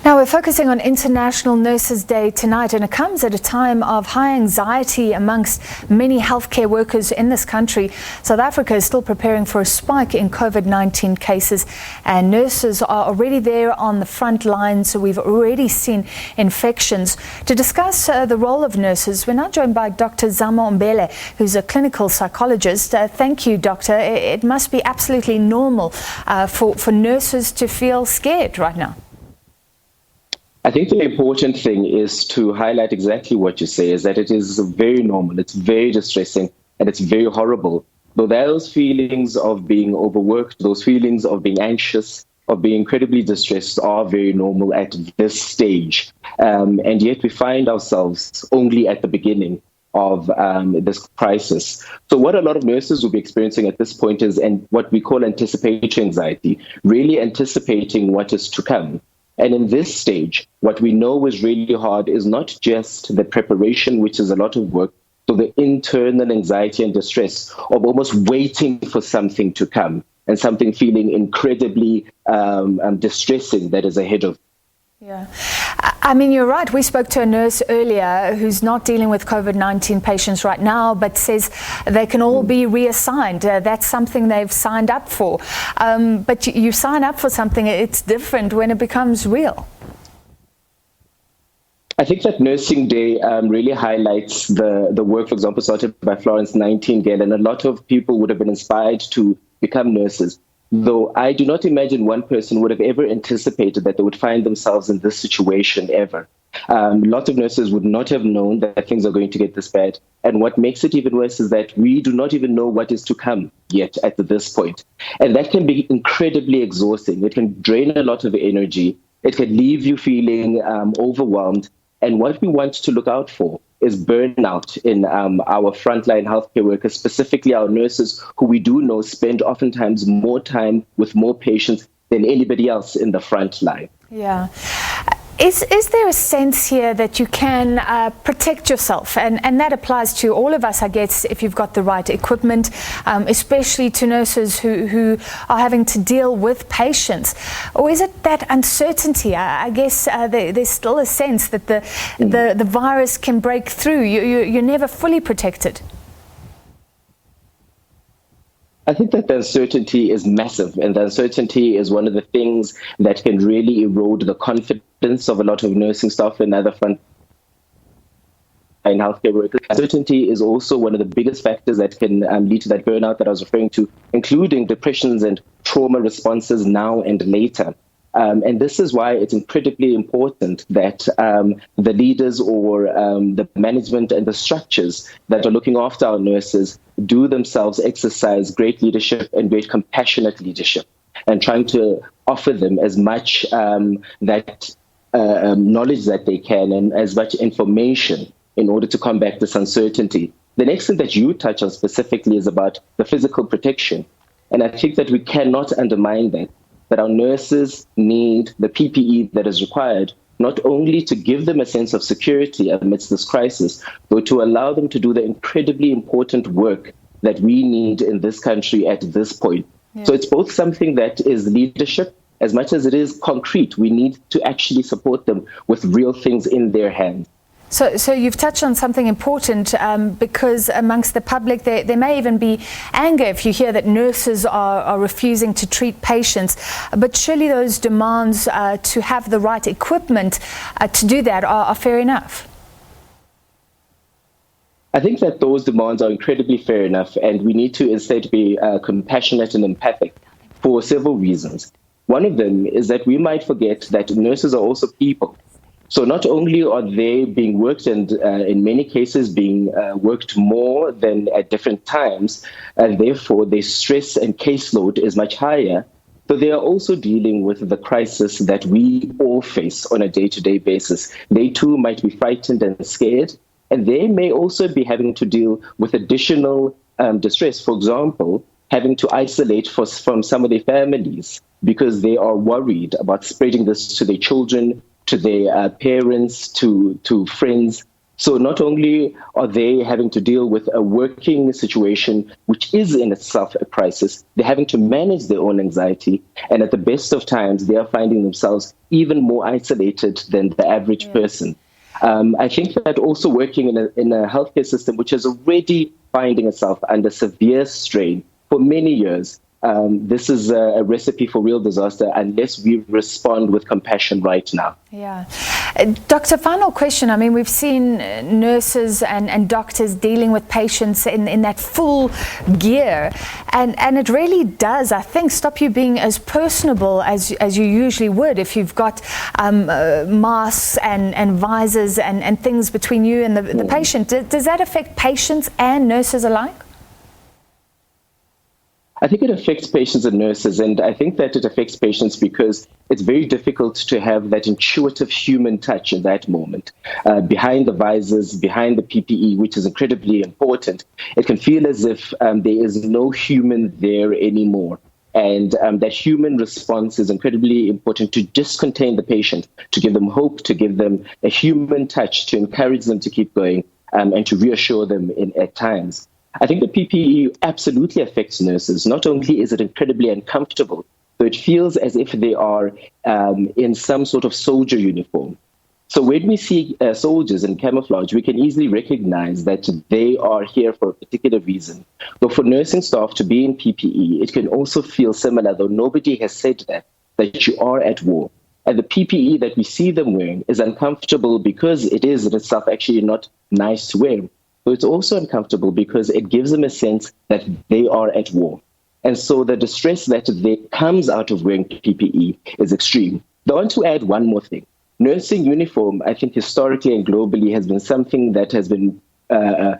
Now we're focusing on International Nurses Day tonight, and it comes at a time of high anxiety amongst many healthcare workers in this country. South Africa is still preparing for a spike in COVID-19 cases, and nurses are already there on the front lines. So we've already seen infections. To discuss the role of nurses, we're now joined by Dr. Zamo Mbele, who's a clinical psychologist. Thank you, Doctor. It must be absolutely normal for nurses to feel scared right now. I think the important thing is to highlight exactly what you say, is that it is very normal, it's very distressing, and it's very horrible. Though those feelings of being overworked, those feelings of being anxious, of being incredibly distressed are very normal at this stage. And yet we find ourselves only at the beginning of this crisis. So what a lot of nurses will be experiencing at this point is what we call anticipatory anxiety, really anticipating what is to come. And in this stage, what we know is really hard is not just the preparation, which is a lot of work, so the internal anxiety and distress of almost waiting for something to come and something feeling incredibly distressing that is ahead of. Yeah, I mean, you're right. We spoke to a nurse earlier who's not dealing with COVID-19 patients right now, but says they can all be reassigned. That's something they've signed up for. But you sign up for something, it's different when it becomes real. I think that Nursing Day really highlights the work, for example, started by Florence Nightingale, and a lot of people would have been inspired to become nurses. Though I do not imagine one person would have ever anticipated that they would find themselves in this situation ever. Lots of nurses would not have known that things are going to get this bad. And what makes it even worse is that we do not even know what is to come yet at this point. And that can be incredibly exhausting. It can drain a lot of energy. It can leave you feeling overwhelmed. And what we want to look out for is burnout in our frontline healthcare workers, specifically our nurses, who we do know spend oftentimes more time with more patients than anybody else in the front line. Yeah. Is there a sense here that you can protect yourself? And that applies to all of us, I guess, if you've got the right equipment, especially to nurses who are having to deal with patients. Or is it that uncertainty? I guess there's still a sense that the virus can break through. You're never fully protected. I think that the uncertainty is massive, and the uncertainty is one of the things that can really erode the confidence of a lot of nursing staff and other frontline healthcare workers. Uncertainty is also one of the biggest factors that can lead to that burnout that I was referring to, including depressions and trauma responses now and later. And this is why it's incredibly important that the leaders or the management and the structures that are looking after our nurses do themselves exercise great leadership and great compassionate leadership, and trying to offer them as much that knowledge that they can and as much information in order to combat this uncertainty. The next thing that you touch on specifically is about the physical protection. And I think that we cannot undermine that our nurses need the PPE that is required, not only to give them a sense of security amidst this crisis, but to allow them to do the incredibly important work that we need in this country at this point. Yeah. So it's both something that is leadership as much as it is concrete. We need to actually support them with real things in their hands. So you've touched on something important because amongst the public there may even be anger if you hear that nurses are refusing to treat patients. But surely those demands to have the right equipment to do that are fair enough. I think that those demands are incredibly fair enough, and we need to instead be compassionate and empathic for several reasons. One of them is that we might forget that nurses are also people. So not only are they being worked and in many cases being worked more than at different times, and therefore their stress and caseload is much higher, but they are also dealing with the crisis that we all face on a day-to-day basis. They too might be frightened and scared, and they may also be having to deal with additional distress. For example, having to isolate from some of their families because they are worried about spreading this to their children, to their parents, to friends. So not only are they having to deal with a working situation, which is in itself a crisis, they're having to manage their own anxiety. And at the best of times, they are finding themselves even more isolated than the average person. I think that also working in a healthcare system, which is already finding itself under severe strain for many years, this is a recipe for real disaster unless we respond with compassion right now. Yeah. Doctor, final question. I mean, we've seen nurses and doctors dealing with patients in that full gear. And it really does, I think, stop you being as personable as you usually would if you've got masks and visors and things between you and the patient. Does that affect patients and nurses alike? I think it affects patients and nurses, and I think that it affects patients because it's very difficult to have that intuitive human touch in that moment. Behind the visors, behind the PPE, which is incredibly important, it can feel as if there is no human there anymore. And that human response is incredibly important to just contain the patient, to give them hope, to give them a human touch, to encourage them to keep going, and to reassure them at times. I think the PPE absolutely affects nurses. Not only is it incredibly uncomfortable, but it feels as if they are in some sort of soldier uniform. So when we see soldiers in camouflage, we can easily recognize that they are here for a particular reason. But for nursing staff to be in PPE, it can also feel similar, though nobody has said that you are at war. And the PPE that we see them wearing is uncomfortable because it is in itself actually not nice to wear. But it's also uncomfortable because it gives them a sense that they are at war. And so the distress that comes out of wearing PPE is extreme. I want to add one more thing. Nursing uniform, I think historically and globally, has been something that has been a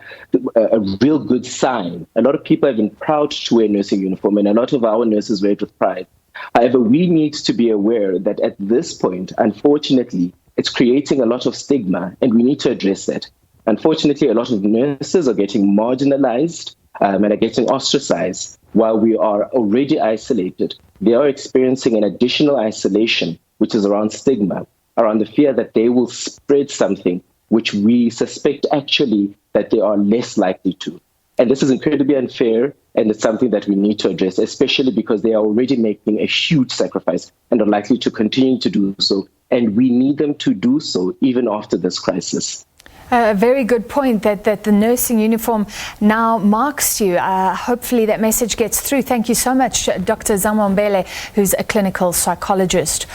real good sign. A lot of people have been proud to wear nursing uniform, and a lot of our nurses wear it with pride. However, we need to be aware that at this point, unfortunately, it's creating a lot of stigma, and we need to address that. Unfortunately, a lot of nurses are getting marginalized and are getting ostracized while we are already isolated. They are experiencing an additional isolation, which is around stigma, around the fear that they will spread something, which we suspect actually that they are less likely to. And this is incredibly unfair, and it's something that we need to address, especially because they are already making a huge sacrifice and are likely to continue to do so. And we need them to do so even after this crisis. A very good point that the nursing uniform now marks you. Hopefully that message gets through. Thank you so much, Dr. Zamo Mbele, who's a clinical psychologist.